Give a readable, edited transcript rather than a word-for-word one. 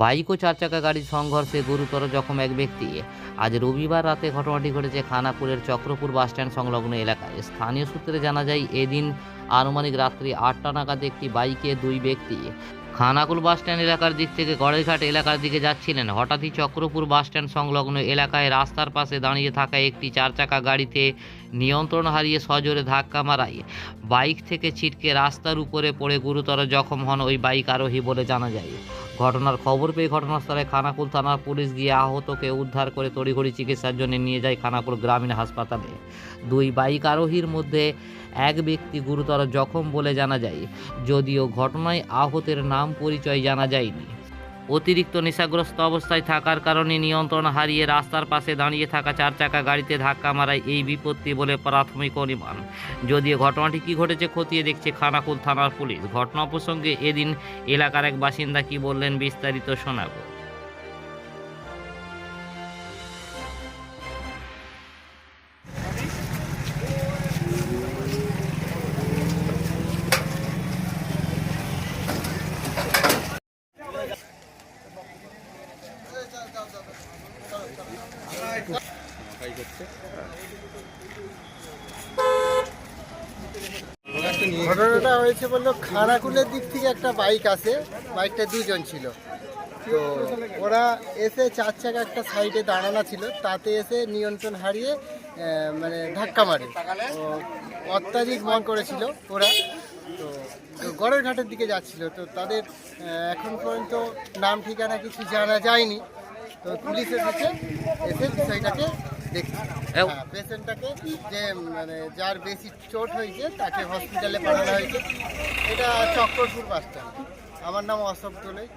Bike ও চার চাকা গাড়ির সংঘর্ষে গুরুতর জখম এক ব্যক্তি। আজ রবিবার রাতে ঘটনাটি ঘটেছে খানাকুলের চক্রপুর বাসস্ট্যান্ড সংলগ্ন এলাকায়। স্থানীয় সূত্রে জানা যায়, এদিন আনুমানিক রাত্রি 8টা নাগাদ একটি বাইকে দুই ব্যক্তি খানাকুল বাসস্ট্যান্ড এলাকার দিক থেকে গড়েরঘাট এলাকার দিকে যাচ্ছিলেন। হঠাৎই চক্রপুর বাসস্ট্যান্ড সংলগ্ন এলাকায় রাস্তার পাশে দাঁড়িয়ে থাকা একটি চার চাকা গাড়িতে নিয়ন্ত্রণ হারিয়ে সজোরে ধাক্কা মারায় বাইক থেকে ছিটকে রাস্তার উপরে পড়ে গুরুতর জখম হন ওই বাইক আরোহী বলে জানা যায়। ঘটনার খবর পেয়ে ঘটনাস্থলে খানাকুল থানার পুলিশ গিয়ে আহতকে উদ্ধার করে তড়িঘড়ি চিকিৎসার জন্য নিয়ে যায় খানাকুল গ্রামীণ হাসপাতালে। দুই বাইক আরোহীর মধ্যে এক ব্যক্তি গুরুতর জখম বলে জানা যায়, যদিও ঘটনায় আহতের নাম পরিচয় জানা যায়নি। অতিরিক্ত নেশাগ্রস্ত অবস্থায় থাকার কারণে নিয়ন্ত্রণ হারিয়ে রাস্তার পাশে দাঁড়িয়ে থাকা চার চাকা গাড়িতে ধাক্কা মারায় এই বিপত্তি বলে প্রাথমিক অনুমান। যদিও ঘটনাটি কী ঘটেছে খতিয়ে দেখছে খানাকুল থানার পুলিশ। ঘটনা প্রসঙ্গে এদিন এলাকার এক বাসিন্দা কি বললেন বিস্তারিত শোনাব। ঘটনাটা হয়েছে বললো খানাকুলের দিক থেকে একটা বাইক আসে, বাইকটা দুজন ছিল। তো ওরা এসে চার চাকা একটা সাইডে দাঁড়ানো ছিল, তাতে এসে নিয়ন্ত্রণ হারিয়ে মানে ধাক্কা মারে। তো অত্যাধিক মন করেছিল ওরা। তো গড়ের ঘাটের দিকে যাচ্ছিল। তো তাদের এখন পর্যন্ত নাম ঠিকানা কিছু জানা যায়নি। তো পুলিশ এসেছে, এসে বিষয়টাকে দেখছি। পেশেন্টটাকে যে মানে যার বেশি চোট হয়েছে তাকে হসপিটালে পাঠানো হয়েছে। এটা চক্রপুর বাসস্ট্যান্ড। আমার নাম অশোক দোলই।